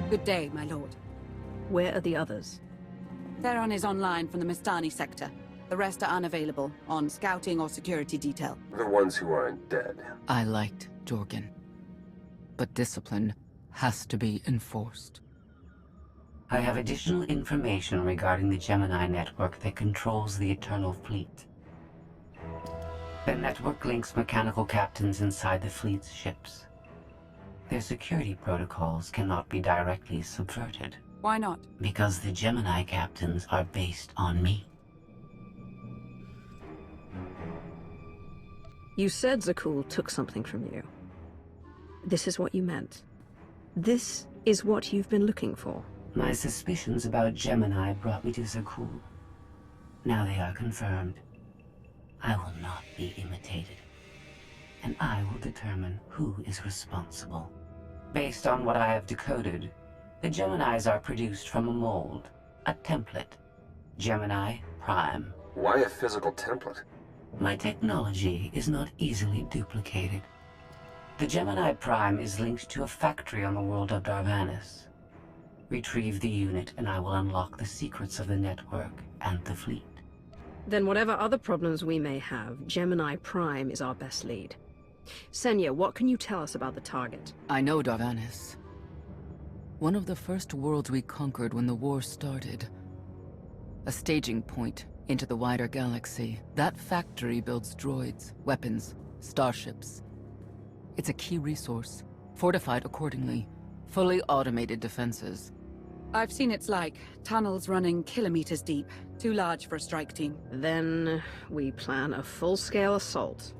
Good day, my lord. Where are the others? Theron is online from the Mistani sector. The rest are unavailable, on scouting or security detail. The ones who aren't dead. I liked Jorgen. But discipline has to be enforced. I have additional information regarding the Gemini network that controls the Eternal Fleet. The network links mechanical captains inside the fleet's ships. Their security protocols cannot be directly subverted. Why not? Because the Gemini captains are based on me. You said Zakul took something from you. This is what you meant. This is what you've been looking for. My suspicions about Gemini brought me to Zakul. Now they are confirmed. I will not be imitated. And I will determine who is responsible. Based on what I have decoded, the Geminis are produced from a mold, a template. Gemini Prime. Why a physical template? My technology is not easily duplicated. The Gemini Prime is linked to a factory on the world of Darvanis. Retrieve the unit and I will unlock the secrets of the network and the fleet. Then whatever other problems we may have, Gemini Prime is our best lead. Senya, what can you tell us about the target? I know Darvanis. One of the first worlds we conquered when the war started. A staging point into the wider galaxy. That factory builds droids, weapons, starships. It's a key resource, fortified accordingly. Fully automated defenses. I've seen its like. Tunnels running kilometers deep. Too large for a strike team. Then we plan a full-scale assault.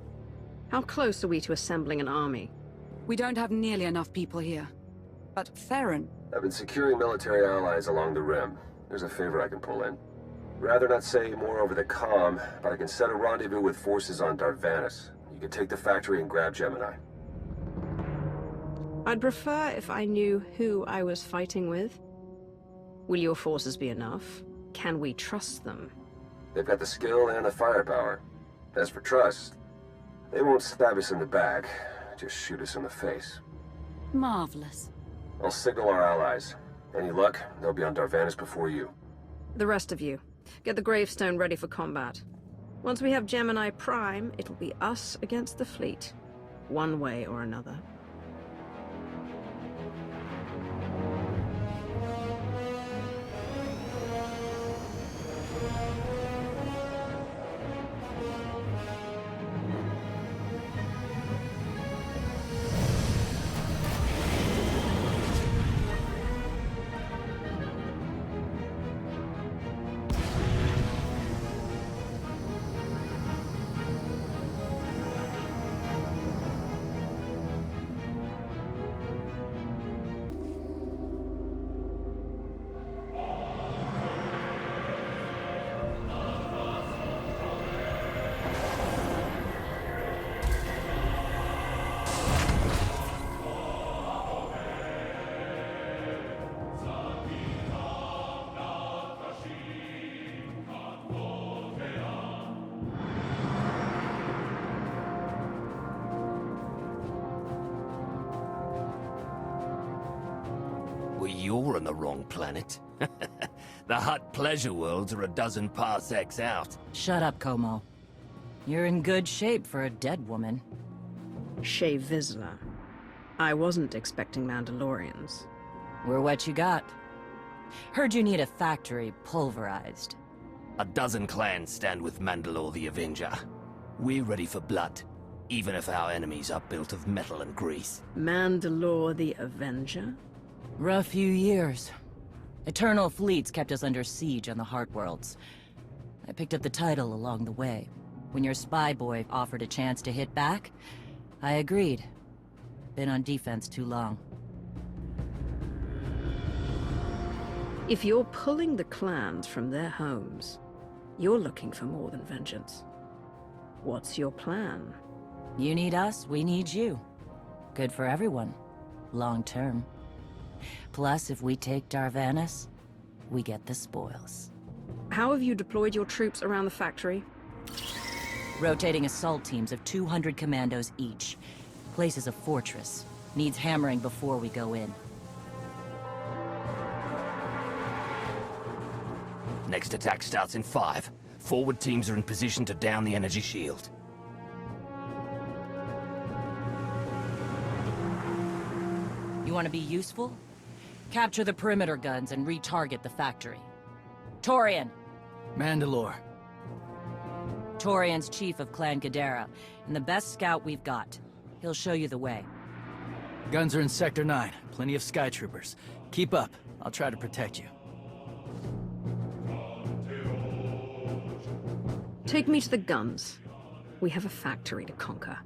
How close are we to assembling an army? We don't have nearly enough people here. But Theron... I've been securing military allies along the rim. There's a favor I can pull in. Rather not say more over the comm, but I can set a rendezvous with forces on Darvanis. You can take the factory and grab Gemini. I'd prefer if I knew who I was fighting with. Will your forces be enough? Can we trust them? They've got the skill and the firepower. As for trust, they won't stab us in the back, just shoot us in the face. Marvelous. I'll signal our allies. Any luck, they'll be on Darvanis before you. The rest of you, get the gravestone ready for combat. Once we have Gemini Prime, it'll be us against the fleet. One way or another. Well, you're on the wrong planet. The Hutt pleasure worlds are a dozen parsecs out. Shut up, Como. You're in good shape for a dead woman. Shay Vizsla. I wasn't expecting Mandalorians. We're what you got. Heard you need a factory pulverized. A dozen clans stand with Mandalore the Avenger. We're ready for blood, even if our enemies are built of metal and grease. Mandalore the Avenger? Rough few years. Eternal fleets kept us under siege on the Heart Worlds. I picked up the title along the way. When your spy boy offered a chance to hit back, I agreed. Been on defense too long. If you're pulling the clans from their homes, you're looking for more than vengeance. What's your plan? You need us, we need you. Good for everyone. Long term. Plus, if we take Darvanis, we get the spoils. How have you deployed your troops around the factory? Rotating assault teams of 200 commandos each. Place is a fortress. Needs hammering before we go in. Next attack starts in 5. Forward teams are in position to down the energy shield. You want to be useful? Capture the perimeter guns and retarget the factory. Torian! Mandalore. Torian's chief of Clan Ghidorah, and the best scout we've got. He'll show you the way. Guns are in Sector 9. Plenty of Sky Troopers. Keep up. I'll try to protect you. Take me to the guns. We have a factory to conquer.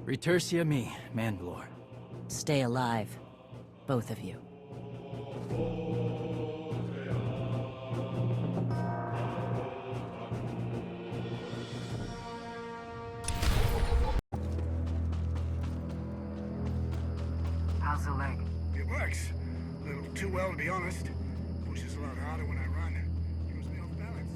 Retursia me, Mandalore. Stay alive. Both of you. How's the leg? It works. A little too well, to be honest. Pushes a lot harder when I run. Throws me off balance.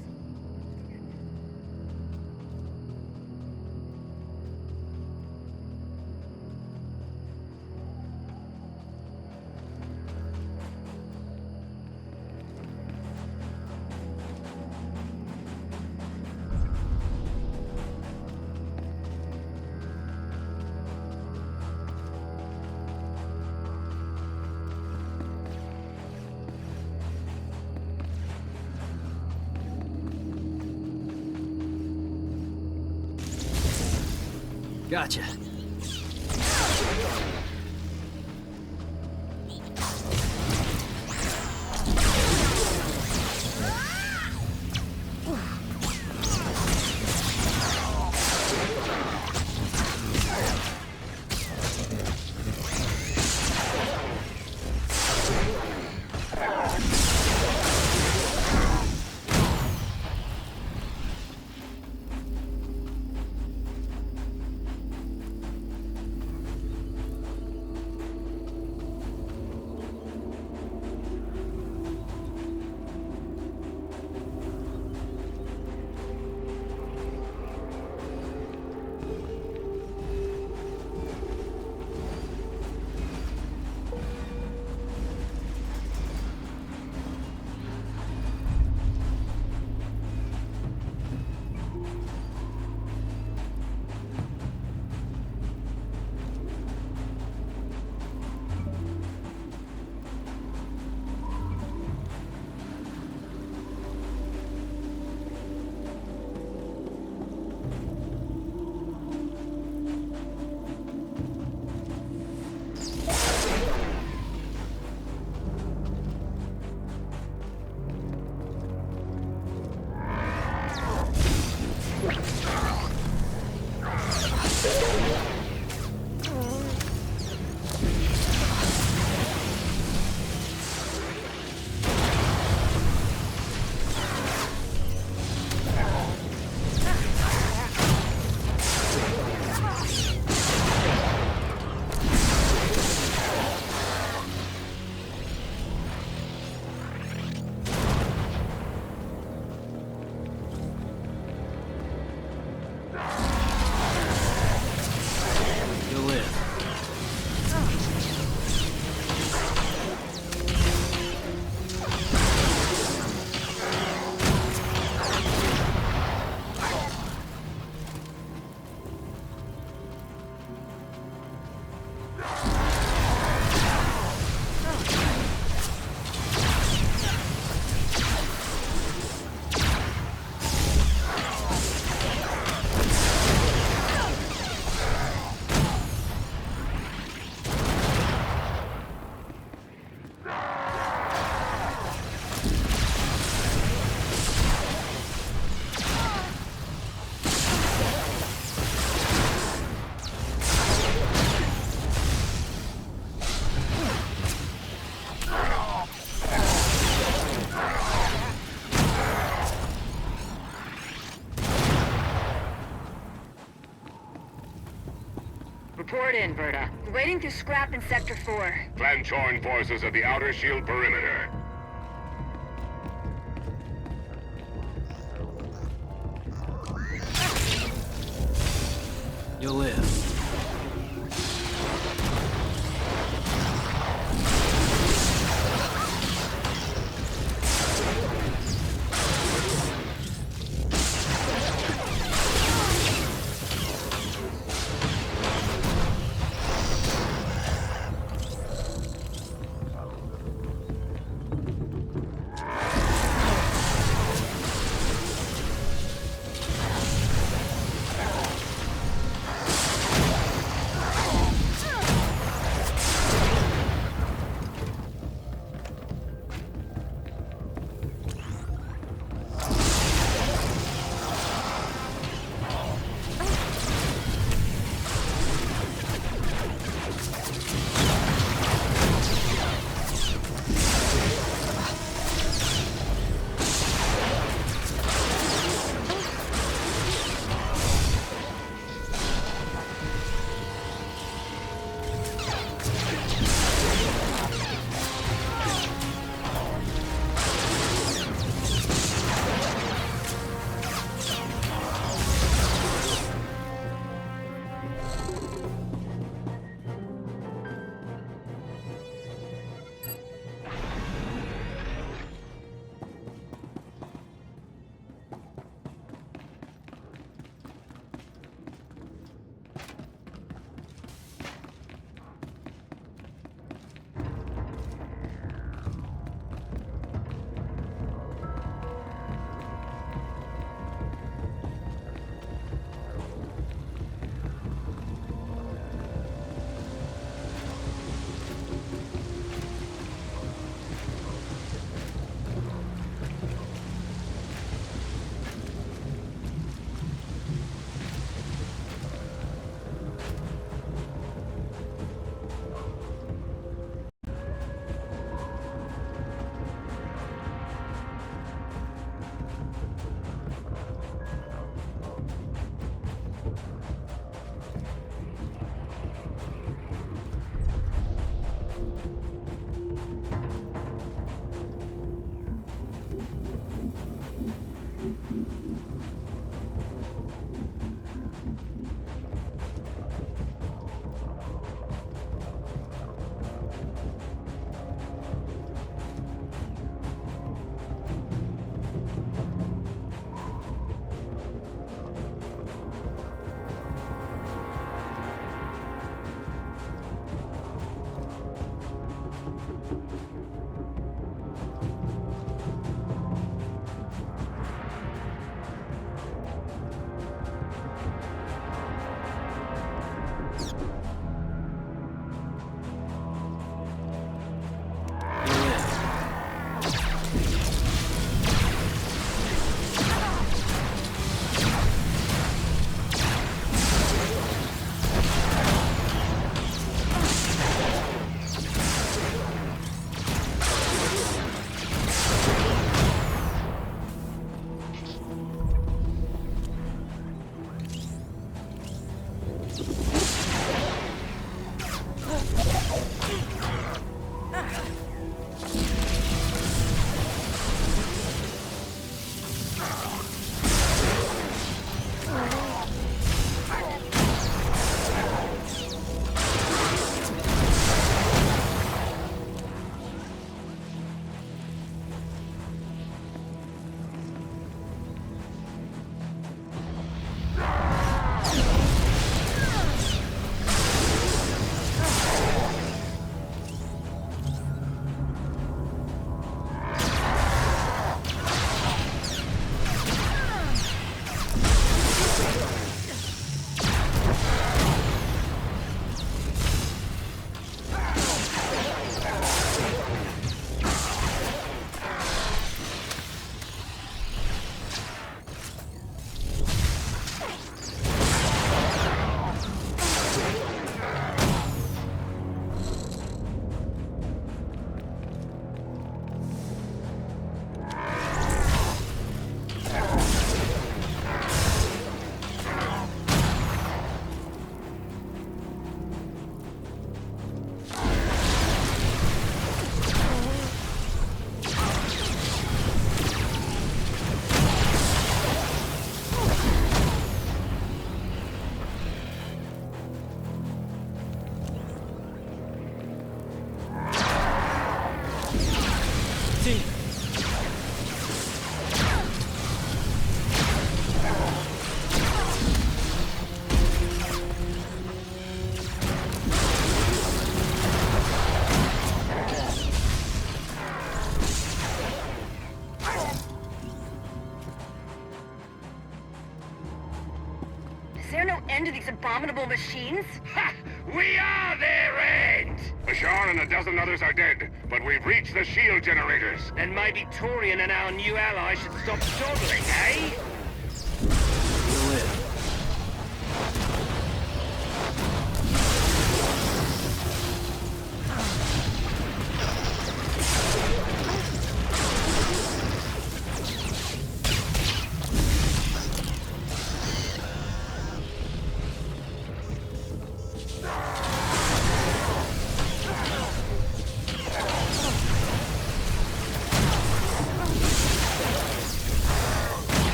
Gotcha. Report in, Verta. We're waiting to scrap in Sector 4. Clan join forces at the outer shield perimeter. You'll live. Is there no end to these abominable machines? Ha! We are their end! Bashar and a dozen others are dead, but we've reached the shield generators. Then maybe Torian and our new ally should stop dawdling, eh? We'll live.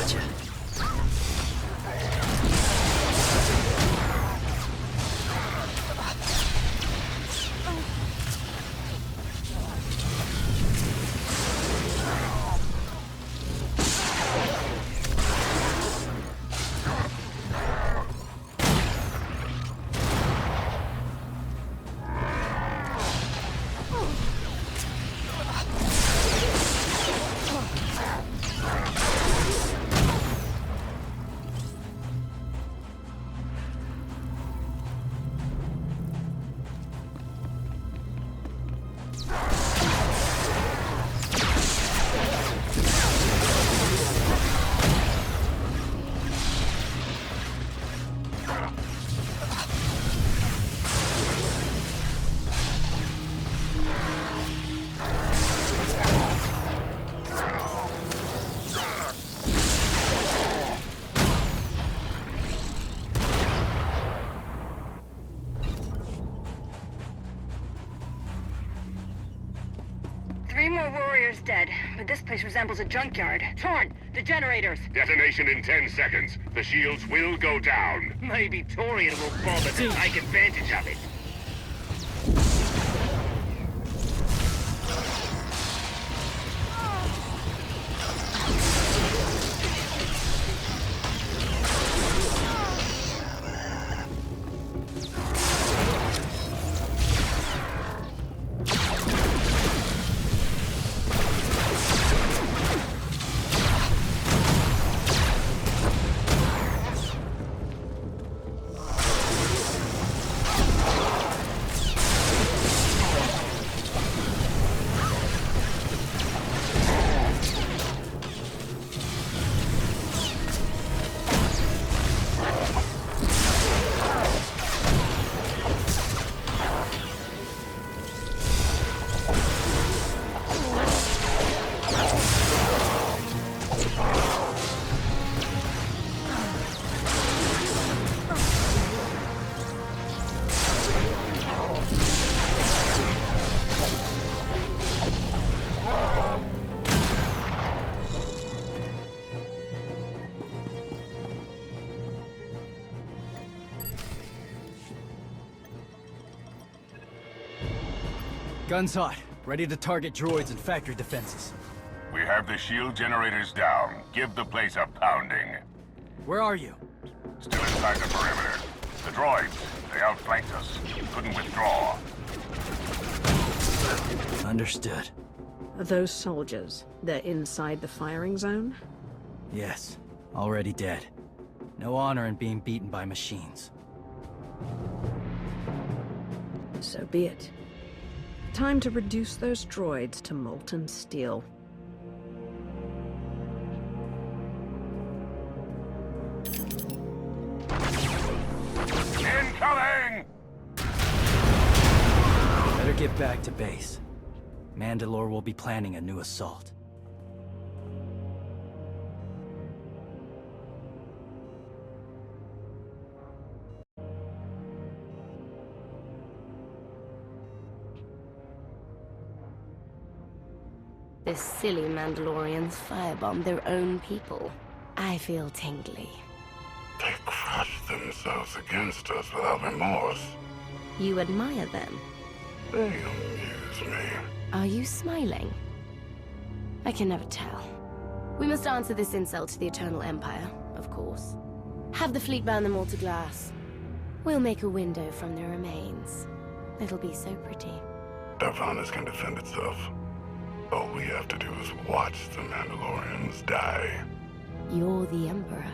Gotcha. Three more warriors dead, but this place resembles a junkyard. Torn, the generators. Detonation in 10 seconds. The shields will go down. Maybe Torian will bother to take advantage of it. Guns hot. Ready to target droids and factory defenses. We have the shield generators down. Give the place a pounding. Where are you? Still inside the perimeter. The droids, they outflanked us. Couldn't withdraw. Understood. Those soldiers, they're inside the firing zone? Yes. Already dead. No honor in being beaten by machines. So be it. Time to reduce those droids to molten steel. Incoming! Better get back to base. Mandalore will be planning a new assault. The silly Mandalorians firebombed their own people. I feel tingly. They crushed themselves against us without remorse. You admire them? They amuse me. Are you smiling? I can never tell. We must answer this insult to the Eternal Empire, of course. Have the fleet burn them all to glass. We'll make a window from their remains. It'll be so pretty. Darvanas can defend itself. All we have to do is watch the Mandalorians die. You're the Emperor.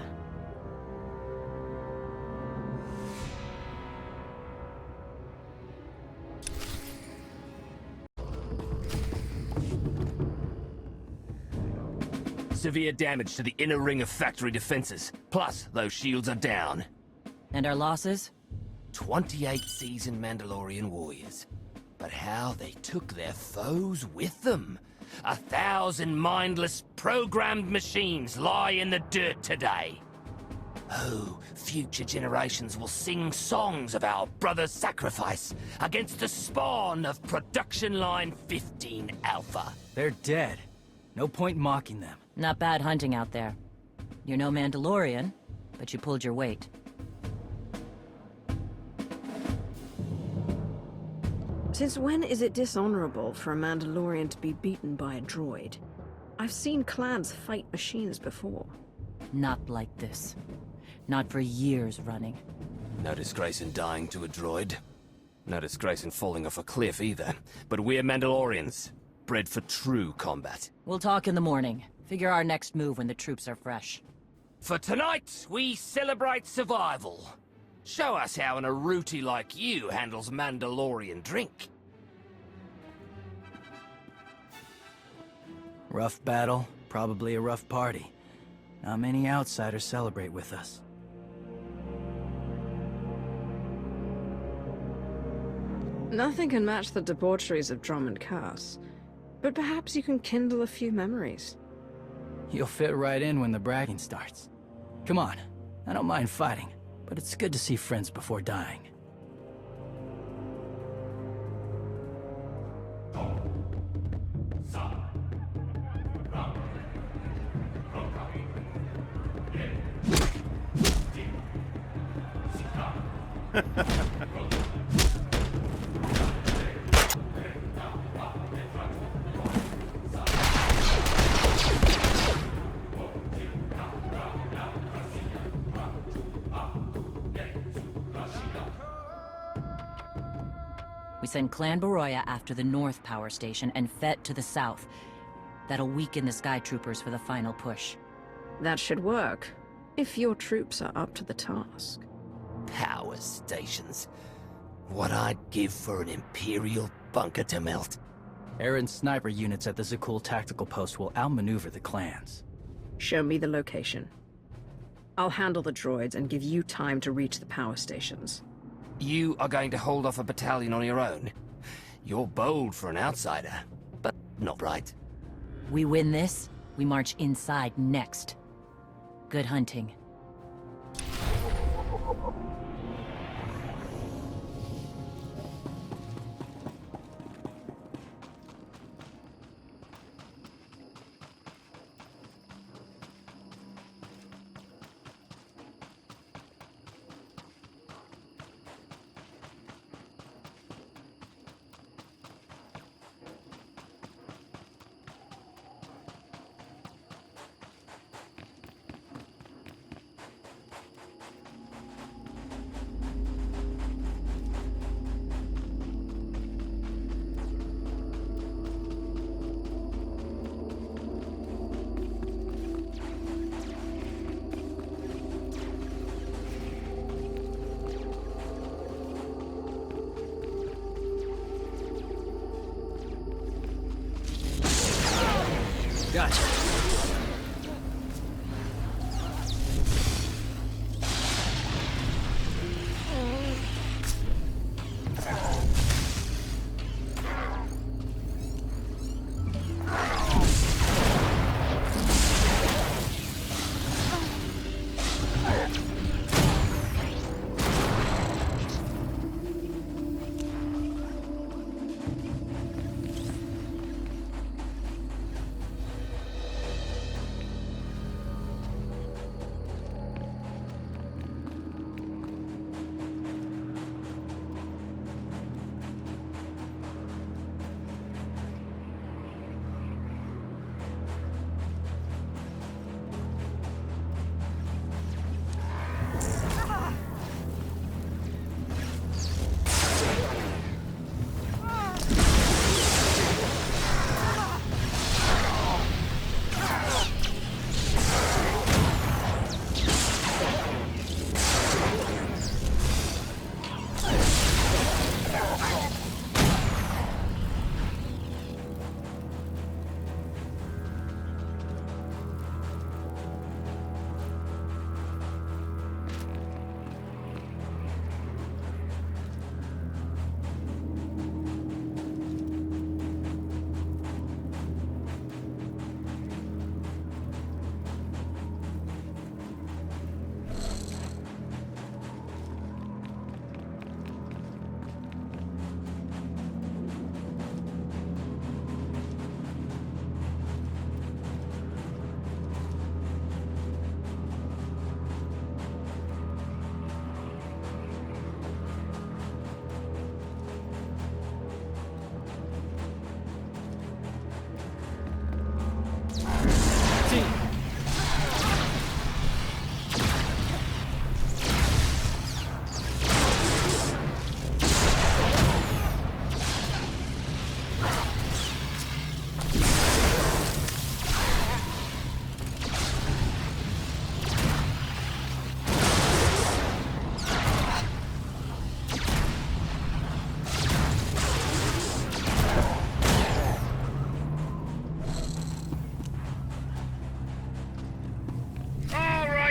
Severe damage to the inner ring of factory defenses. Plus, those shields are down. And our losses? 28 seasoned Mandalorian warriors. But how they took their foes with them. 1,000 mindless, programmed machines lie in the dirt today. Oh, future generations will sing songs of our brother's sacrifice against the spawn of Production Line 15 Alpha. They're dead. No point mocking them. Not bad hunting out there. You're no Mandalorian, but you pulled your weight. Since when is it dishonorable for a Mandalorian to be beaten by a droid? I've seen clans fight machines before. Not like this. Not for years running. No disgrace in dying to a droid. No disgrace in falling off a cliff either. But we're Mandalorians, bred for true combat. We'll talk in the morning. Figure our next move when the troops are fresh. For tonight, we celebrate survival. Show us how an Aruti like you handles Mandalorian drink. Rough battle, probably a rough party. Not many outsiders celebrate with us. Nothing can match the debaucheries of Drummond Cass, but perhaps you can kindle a few memories. You'll fit right in when the bragging starts. Come on, I don't mind fighting, but it's good to see friends before dying. We send Clan Baroya after the North Power Station and Fett to the south. That'll weaken the Sky Troopers for the final push. That should work, if your troops are up to the task. Power stations. What I'd give for an Imperial bunker to melt. Aaron's sniper units at the Zakul tactical post will outmaneuver the clans. Show me the location. I'll handle the droids and give you time to reach the power stations. You are going to hold off a battalion on your own? You're bold for an outsider, but not right. We win this, we march inside next. Good hunting.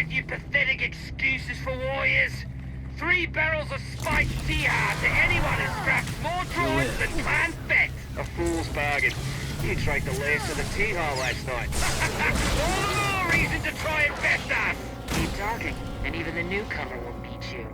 with your pathetic excuses for warriors. 3 barrels of spiked T-Hard to anyone who scraps more droids than clan fett. A fool's bargain. You drank the last of the T-Hard last night. All the more reason to try and best us. Keep talking, and even the newcomer will meet you.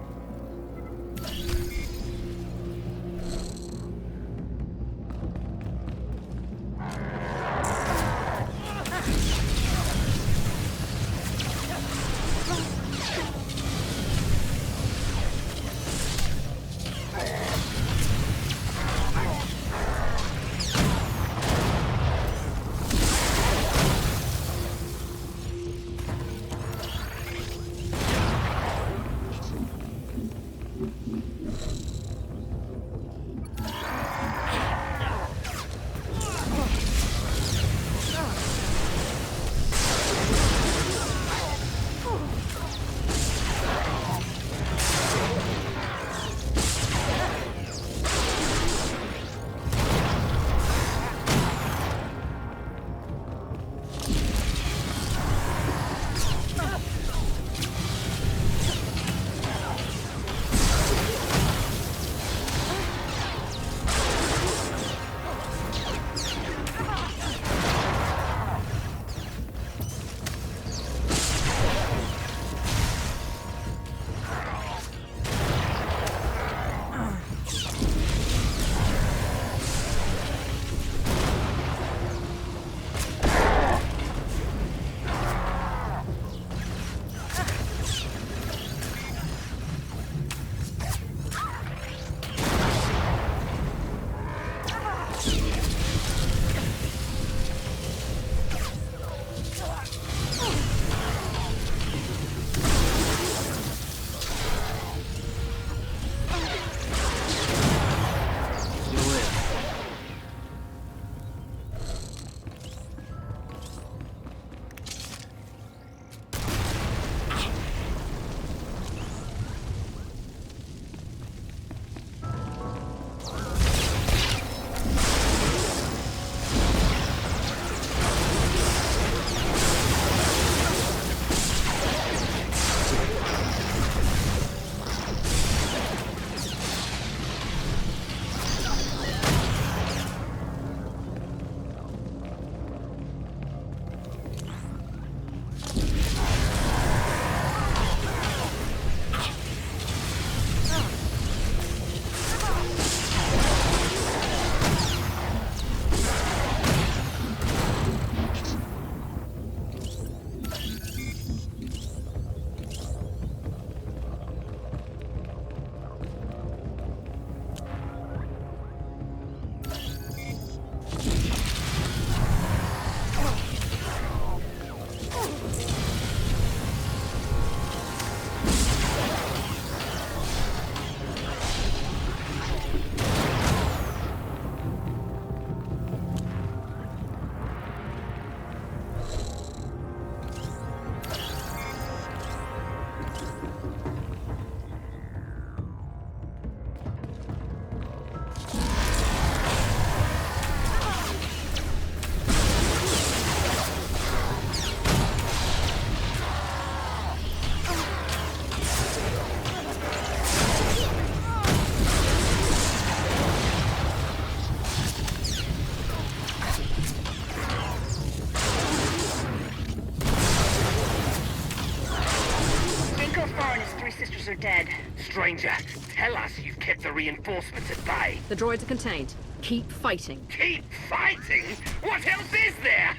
Are dead. Stranger, tell us you've kept the reinforcements at bay. The droids are contained. Keep fighting. Keep fighting? What else is there?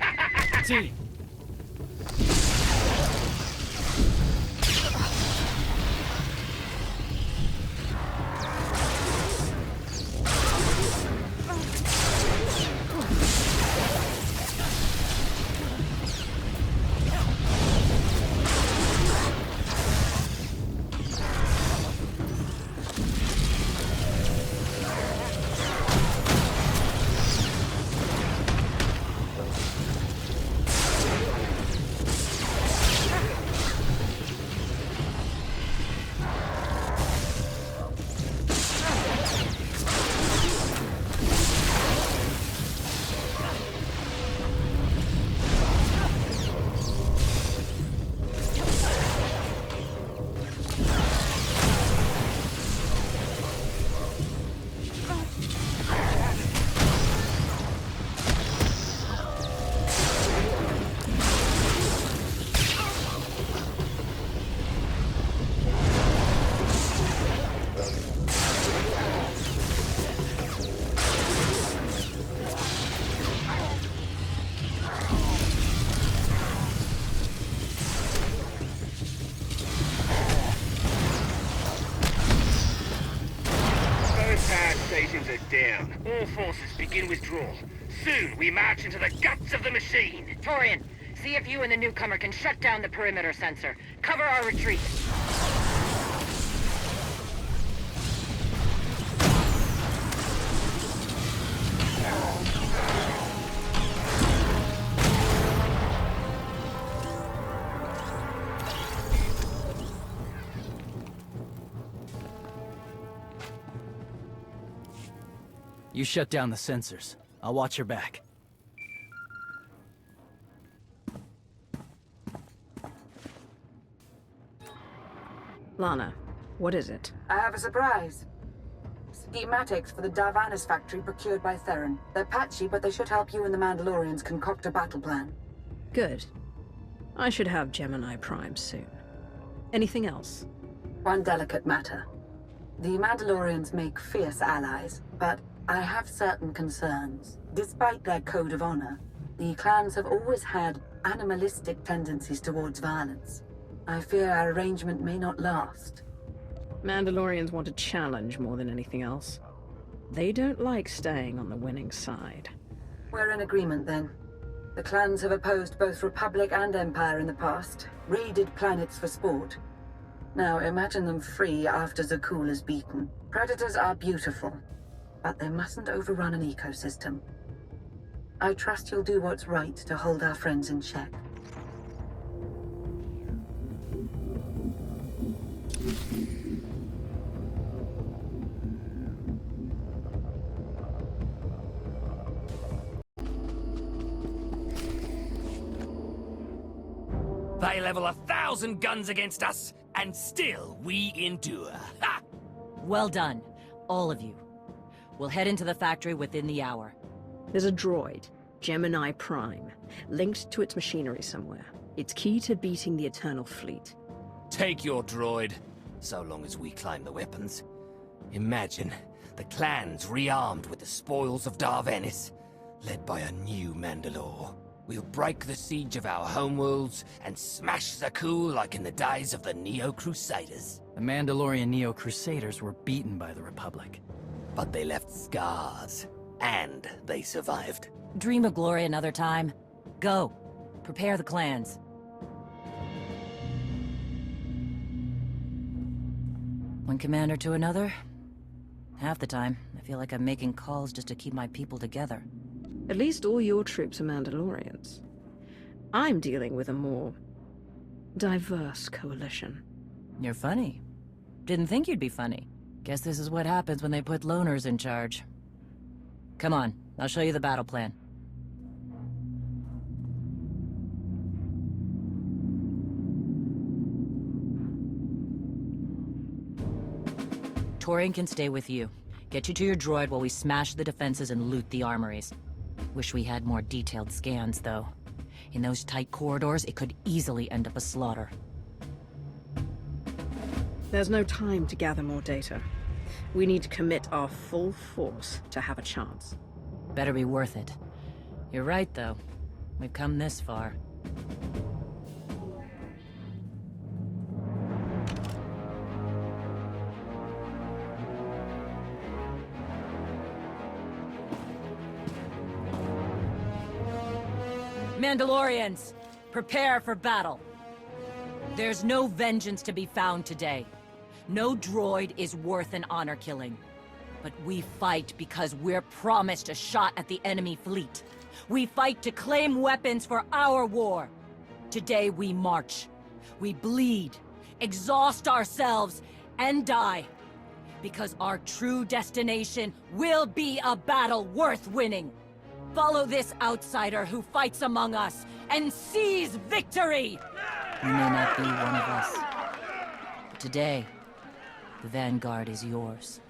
T. down. All forces begin withdrawal. Soon we march into the guts of the machine. Torian, see if you and the newcomer can shut down the perimeter sensor. Cover our retreat. You shut down the sensors. I'll watch your back. Lana, what is it? I have a surprise. Schematics for the Darvanis factory procured by Theron. They're patchy, but they should help you and the Mandalorians concoct a battle plan. Good. I should have Gemini Prime soon. Anything else? One delicate matter. The Mandalorians make fierce allies, but I have certain concerns. Despite their code of honor, the clans have always had animalistic tendencies towards violence. I fear our arrangement may not last. Mandalorians want a challenge more than anything else. They don't like staying on the winning side. We're in agreement then. The clans have opposed both Republic and Empire in the past, raided planets for sport. Now imagine them free after Zakul is beaten. Predators are beautiful, but they mustn't overrun an ecosystem. I trust you'll do what's right to hold our friends in check. They level 1,000 guns against us, and still we endure. Ha! Well done, all of you. We'll head into the factory within the hour. There's a droid, Gemini Prime, linked to its machinery somewhere. It's key to beating the Eternal Fleet. Take your droid, so long as we claim the weapons. Imagine the clans rearmed with the spoils of Darvanis, led by a new Mandalore. We'll break the siege of our homeworlds and smash Zakul like in the days of the Neo-Crusaders. The Mandalorian Neo-Crusaders were beaten by the Republic. But they left scars, and they survived. Dream of glory another time. Go. Prepare the clans. One commander to another. Half the time, I feel like I'm making calls just to keep my people together. At least all your troops are Mandalorians. I'm dealing with a more diverse coalition. You're funny. Didn't think you'd be funny. Guess this is what happens when they put loners in charge. Come on, I'll show you the battle plan. Torian can stay with you. Get you to your droid while we smash the defenses and loot the armories. Wish we had more detailed scans, though. In those tight corridors, it could easily end up a slaughter. There's no time to gather more data. We need to commit our full force to have a chance. Better be worth it. You're right, though. We've come this far. Mandalorians, prepare for battle. There's no vengeance to be found today. No droid is worth an honor killing. But we fight because we're promised a shot at the enemy fleet. We fight to claim weapons for our war. Today we march. We bleed, exhaust ourselves, and die. Because our true destination will be a battle worth winning. Follow this outsider who fights among us and seize victory! You may not be one of us. But today, the Vanguard is yours.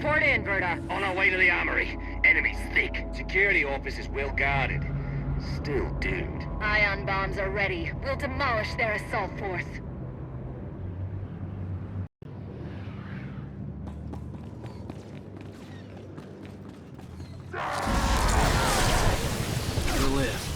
Report in, Verta. On our way to the armory. Enemies thick. Security office is well guarded. Still doomed. Ion bombs are ready. We'll demolish their assault force. You'll live.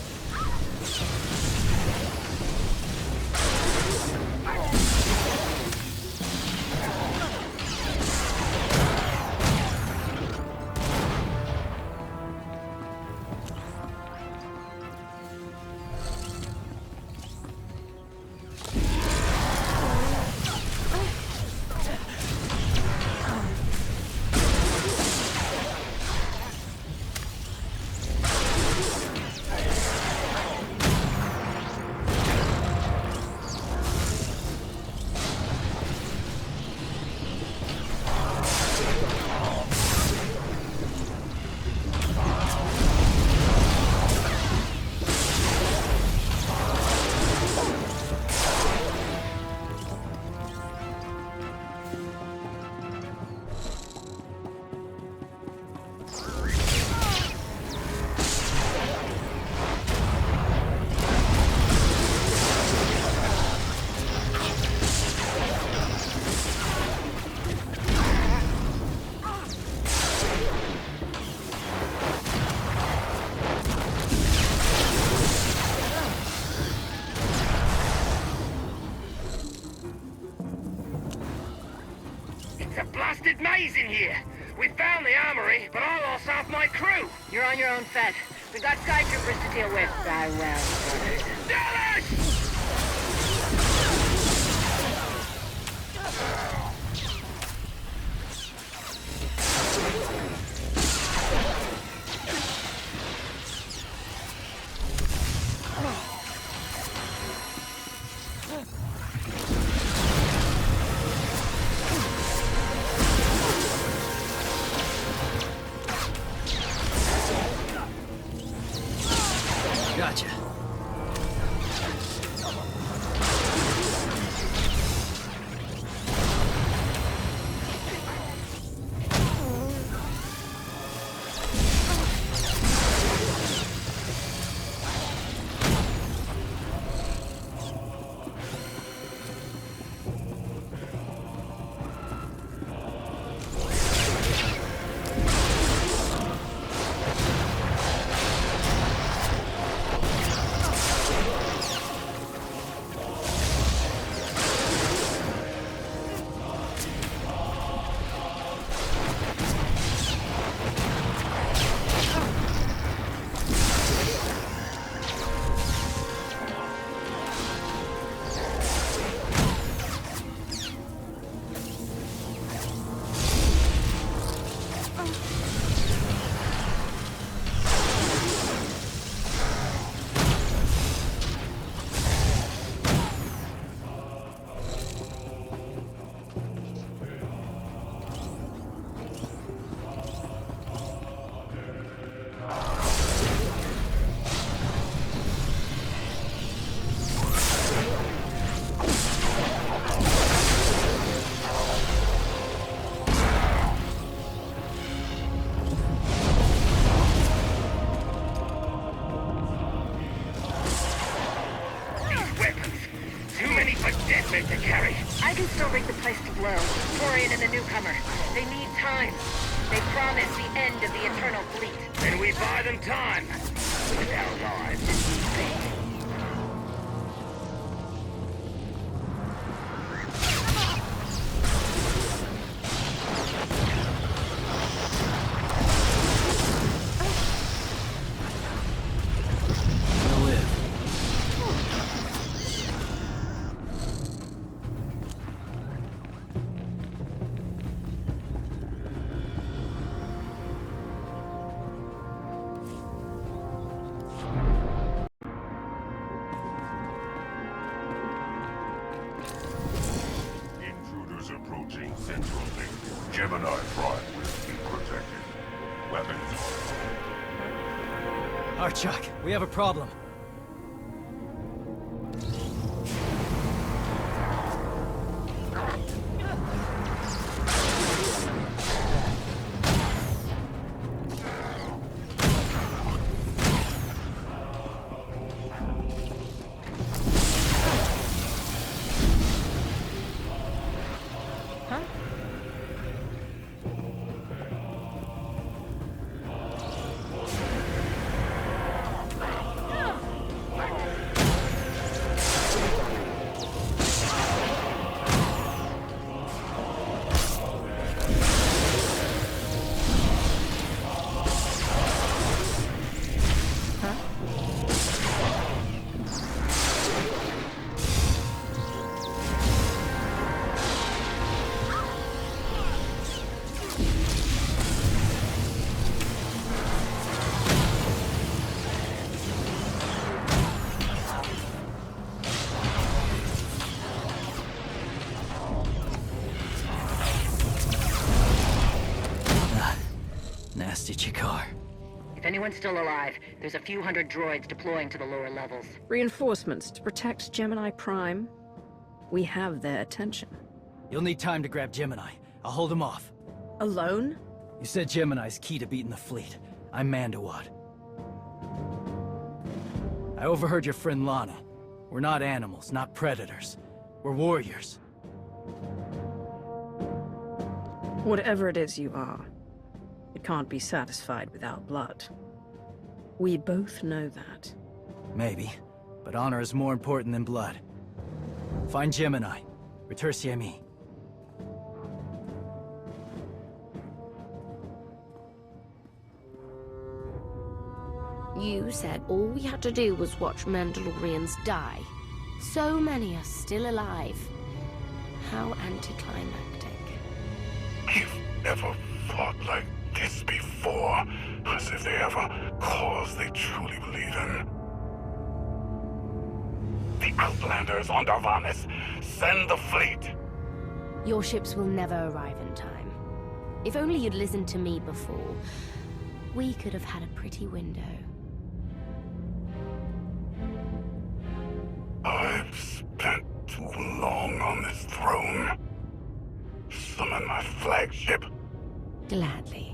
Maze in here! We found the armory, but I lost half my crew! You're on your own, Fett. We got sky troopers to deal with. I will. Dallas! Gotcha. To carry. I can still bring the place to blow. Torian and the newcomer. They need time. They promised the end of the Eternal Fleet. Then we buy them time. With our lives if need be. Approaching Central Link. Gemini Prime will be protected. Weapons. Archuk, we have a problem. trusted your car. If anyone's still alive, there's a few hundred droids deploying to the lower levels. Reinforcements to protect Gemini Prime. We have their attention. You'll need time to grab Gemini. I'll hold him off. Alone? You said Gemini's key to beating the fleet. I'm Mandalore. I overheard your friend Lana. We're not animals, not predators. We're warriors. Whatever it is you are, it can't be satisfied without blood. We both know that. Maybe, but honor is more important than blood. Find Gemini. Retursi me. You said all we had to do was watch Mandalorians die. So many are still alive. How anticlimactic. You've never fought like this before, as if they have a cause they truly believe in. The Outlanders on Darvanis! Send the fleet! Your ships will never arrive in time. If only you'd listened to me before, we could have had a pretty window. I've spent too long on this throne. Summon my flagship. Gladly.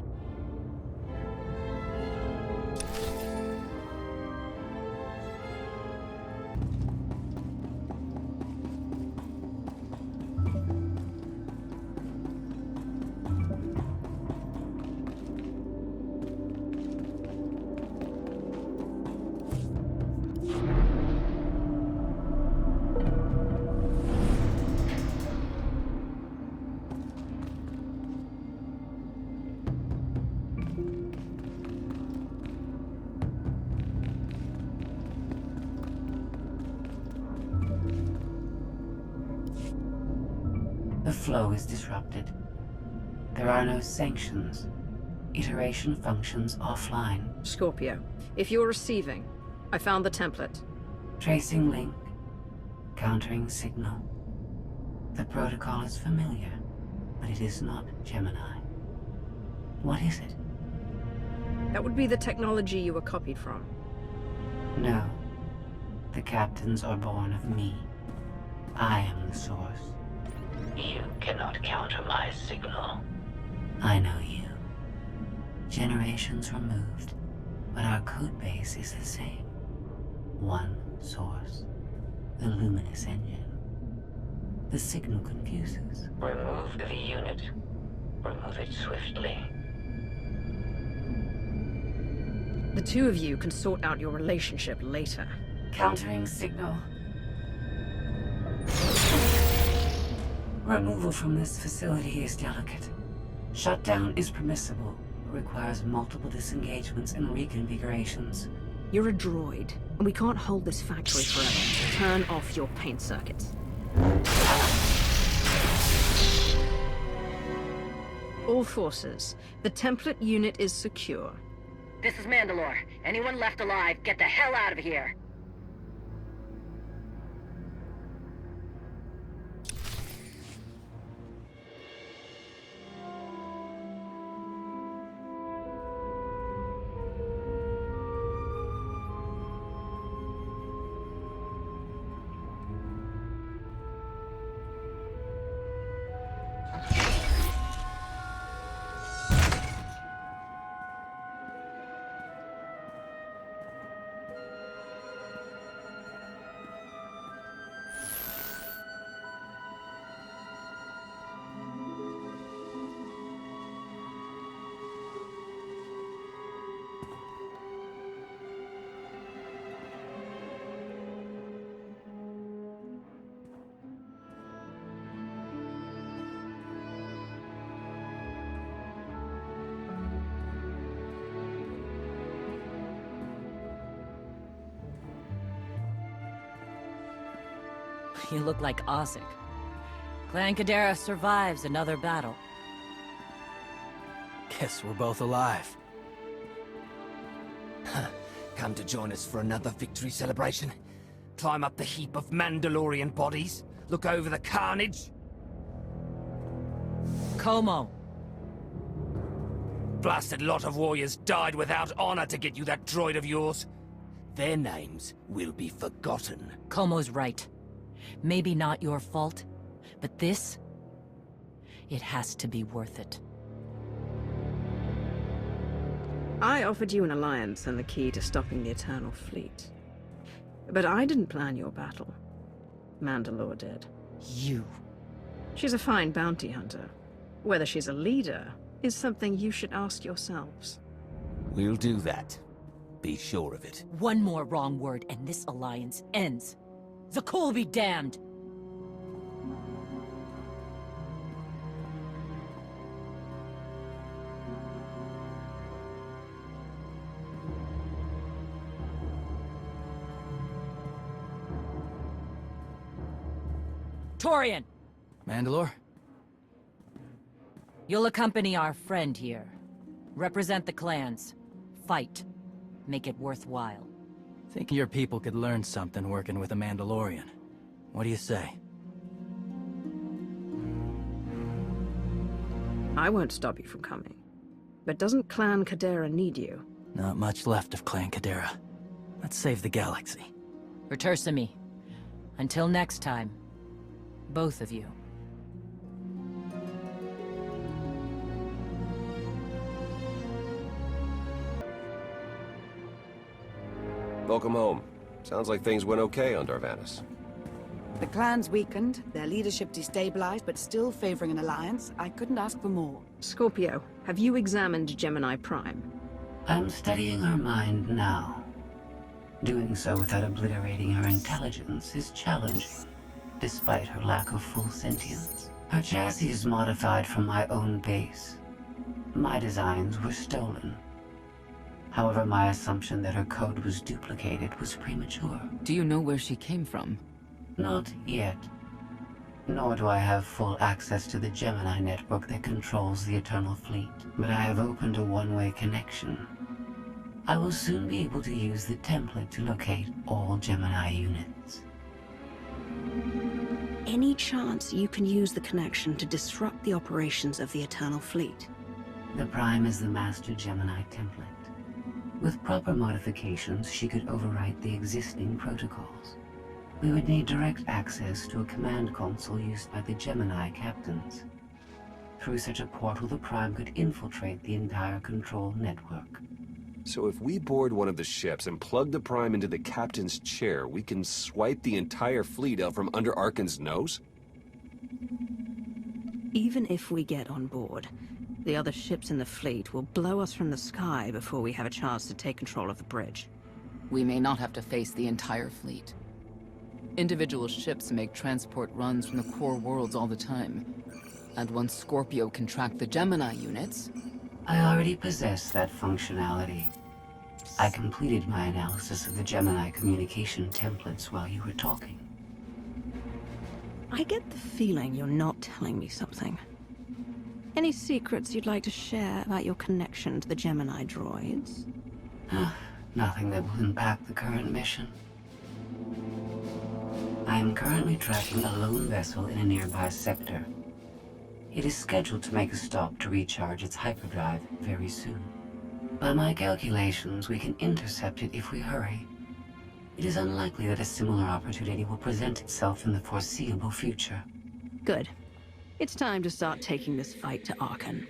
The flow is disrupted. There are no sanctions. Iteration functions offline. Scorpio, if you're receiving, I found the template. Tracing link. Countering signal. The protocol is familiar, but it is not Gemini. What is it? That would be the technology you were copied from. No. The captains are born of me. I am the source. You cannot counter my signal. I know you. Generations removed, but our code base is the same. One source. The luminous engine. The signal confuses. Remove the unit. Remove it swiftly. The two of you can sort out your relationship later. Countering signal. Removal from this facility is delicate. Shutdown is permissible, but requires multiple disengagements and reconfigurations. You're a droid, and we can't hold this factory forever. Turn off your paint circuits. All forces, the template unit is secure. This is Mandalore. Anyone left alive, get the hell out of here! You look like Osik. Clan Kadera survives another battle. Guess we're both alive. Come to join us for another victory celebration? Climb up the heap of Mandalorian bodies? Look over the carnage? Como. Blasted lot of warriors died without honor to get you that droid of yours. Their names will be forgotten. Como's right. Maybe not your fault, but this... it has to be worth it. I offered you an alliance and the key to stopping the Eternal Fleet. But I didn't plan your battle. Mandalore did. You. She's a fine bounty hunter. Whether she's a leader is something you should ask yourselves. We'll do that. Be sure of it. One more wrong word and this alliance ends. Zakul be damned! Torian! Mandalore? You'll accompany our friend here. Represent the clans. Fight. Make it worthwhile. Think your people could learn something working with a Mandalorian. What do you say? I won't stop you from coming. But doesn't Clan Kadera need you? Not much left of Clan Kadera. Let's save the galaxy. Return me. Until next time. Both of you. Welcome home. Sounds like things went okay on Darvanis. The clan's weakened, their leadership destabilized, but still favoring an alliance. I couldn't ask for more. Scorpio, have you examined Gemini Prime? I'm studying her mind now. Doing so without obliterating her intelligence is challenging, despite her lack of full sentience. Her chassis is modified from my own base. My designs were stolen. However, my assumption that her code was duplicated was premature. Do you know where she came from? Not yet. Nor do I have full access to the Gemini network that controls the Eternal Fleet. But I have opened a one-way connection. I will soon be able to use the template to locate all Gemini units. Any chance you can use the connection to disrupt the operations of the Eternal Fleet? The Prime is the master Gemini template. With proper modifications, she could overwrite the existing protocols. We would need direct access to a command console used by the Gemini captains. Through such a portal, the Prime could infiltrate the entire control network. So if we board one of the ships and plug the Prime into the captain's chair, we can swipe the entire fleet out from under Arkan's nose? Even if we get on board, the other ships in the fleet will blow us from the sky before we have a chance to take control of the bridge. We may not have to face the entire fleet. Individual ships make transport runs from the core worlds all the time. And once Scorpio can track the Gemini units... I already possess that functionality. I completed my analysis of the Gemini communication templates while you were talking. I get the feeling you're not telling me something. Any secrets you'd like to share about your connection to the Gemini droids? Nothing that will impact the current mission. I am currently tracking a lone vessel in a nearby sector. It is scheduled to make a stop to recharge its hyperdrive very soon. By my calculations, we can intercept it if we hurry. It is unlikely that a similar opportunity will present itself in the foreseeable future. Good. It's time to start taking this fight to Arkan.